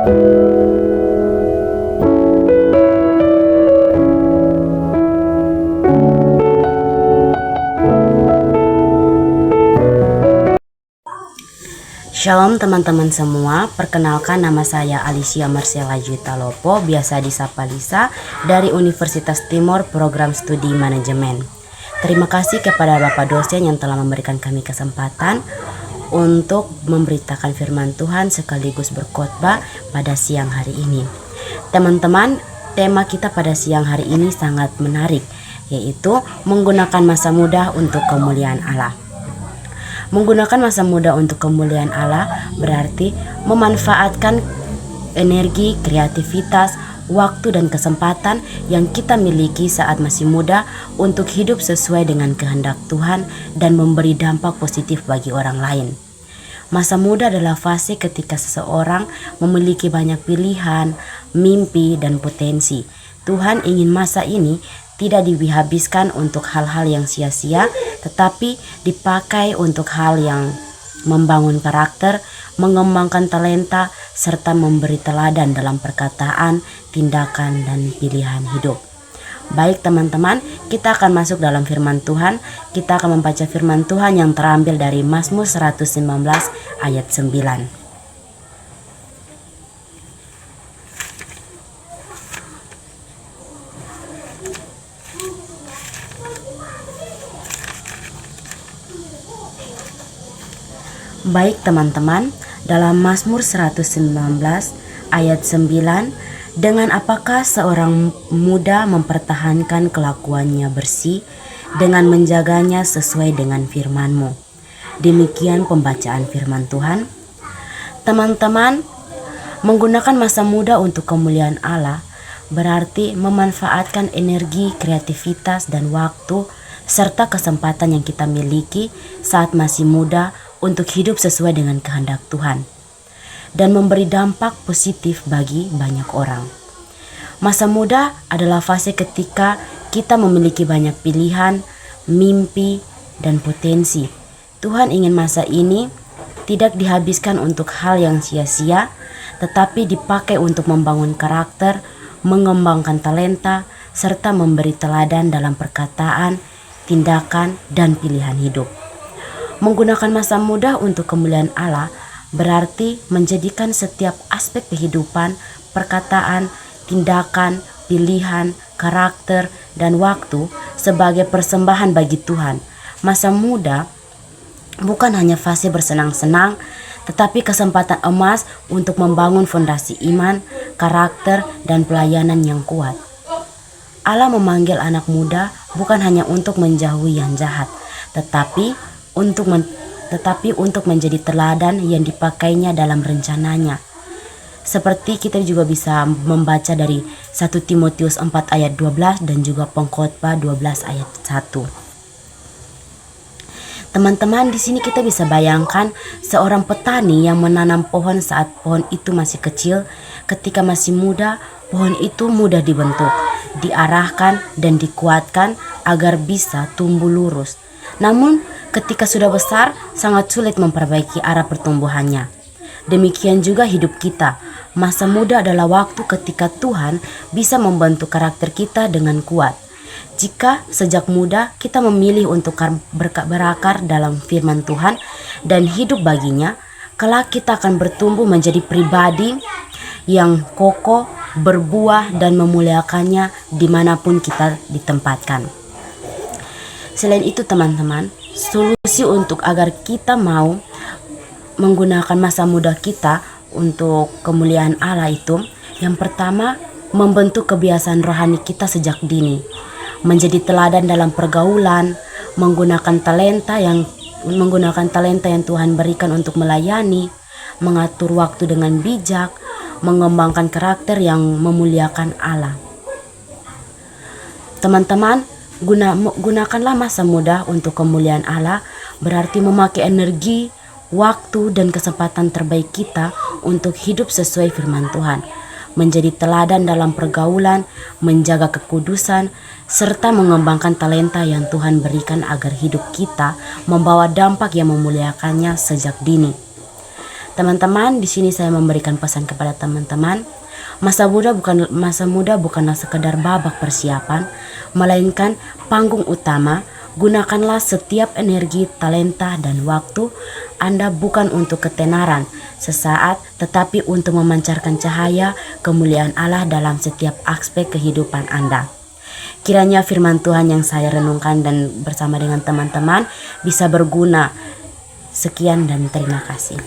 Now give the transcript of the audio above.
Shalom teman-teman semua, perkenalkan nama saya Alicia Marcella Jutalopo, biasa disapa Lisa, dari Universitas Timur Program Studi Manajemen. Terima kasih kepada Bapak dosen yang telah memberikan kami kesempatan untuk memberitakan firman Tuhan sekaligus berkhotbah pada siang hari ini. Teman-teman, tema kita pada siang hari ini sangat menarik, yaitu menggunakan masa muda untuk kemuliaan Allah. Menggunakan masa muda untuk kemuliaan Allah berarti memanfaatkan energi, kreativitas, waktu dan kesempatan yang kita miliki saat masih muda untuk hidup sesuai dengan kehendak Tuhan dan memberi dampak positif bagi orang lain. Masa muda adalah fase ketika seseorang memiliki banyak pilihan, mimpi, dan potensi. Tuhan ingin masa ini tidak dihabiskan untuk hal-hal yang sia-sia, tetapi dipakai untuk hal yang membangun karakter, mengembangkan talenta, serta memberi teladan dalam perkataan, tindakan, dan pilihan hidup. Baik teman-teman, kita akan masuk dalam firman Tuhan. Kita akan membaca firman Tuhan yang terambil dari Mazmur 119 ayat 9. Baik teman-teman, dalam Mazmur 119 ayat 9, dengan apakah seorang muda mempertahankan kelakuannya bersih dengan menjaganya sesuai dengan firman-Mu. Demikian pembacaan firman Tuhan. Teman-teman, menggunakan masa muda untuk kemuliaan Allah berarti memanfaatkan energi, kreativitas, dan waktu serta kesempatan yang kita miliki saat masih muda untuk hidup sesuai dengan kehendak Tuhan dan memberi dampak positif bagi banyak orang. Masa muda adalah fase ketika kita memiliki banyak pilihan, mimpi, dan potensi. Tuhan ingin masa ini tidak dihabiskan untuk hal yang sia-sia, tetapi dipakai untuk membangun karakter, mengembangkan talenta, serta memberi teladan dalam perkataan, tindakan, dan pilihan hidup. Menggunakan masa muda untuk kemuliaan Allah berarti menjadikan setiap aspek kehidupan, perkataan, tindakan, pilihan, karakter, dan waktu sebagai persembahan bagi Tuhan. Masa muda bukan hanya fase bersenang-senang, tetapi kesempatan emas untuk membangun fondasi iman, karakter, dan pelayanan yang kuat. Allah memanggil anak muda bukan hanya untuk menjauhi yang jahat, tetapi untuk menjadi teladan yang dipakainya dalam rencananya. Seperti kita juga bisa membaca dari 1 Timotius 4 ayat 12 dan juga Pengkhotbah 12 ayat 1. Teman-teman, di sini kita bisa bayangkan seorang petani yang menanam pohon saat pohon itu masih kecil. Ketika masih muda, pohon itu mudah dibentuk, diarahkan, dan dikuatkan agar bisa tumbuh lurus. Namun, ketika sudah besar, sangat sulit memperbaiki arah pertumbuhannya. Demikian juga hidup kita. Masa muda adalah waktu ketika Tuhan bisa membentuk karakter kita dengan kuat. Jika sejak muda kita memilih untuk berakar dalam firman Tuhan dan hidup baginya, kelak kita akan bertumbuh menjadi pribadi yang kokoh, berbuah, dan memuliakannya dimanapun kita ditempatkan. Selain itu teman-teman, solusi untuk agar kita mau menggunakan masa muda kita untuk kemuliaan Allah itu, yang pertama, membentuk kebiasaan rohani kita sejak dini, menjadi teladan dalam pergaulan, menggunakan talenta yang Tuhan berikan untuk melayani, mengatur waktu dengan bijak, mengembangkan karakter yang memuliakan Allah. Teman-teman, gunakanlah masa muda untuk kemuliaan Allah berarti memakai energi, waktu, dan kesempatan terbaik kita untuk hidup sesuai firman Tuhan, menjadi teladan dalam pergaulan, menjaga kekudusan, serta mengembangkan talenta yang Tuhan berikan agar hidup kita membawa dampak yang memuliakannya sejak dini. Teman-teman, di sini saya memberikan pesan kepada teman-teman. Masa muda bukanlah sekedar babak persiapan, melainkan panggung utama. Gunakanlah setiap energi, talenta, dan waktu Anda bukan untuk ketenaran sesaat, tetapi untuk memancarkan cahaya kemuliaan Allah dalam setiap aspek kehidupan Anda. Kiranya firman Tuhan yang saya renungkan dan bersama dengan teman-teman bisa berguna. Sekian dan terima kasih.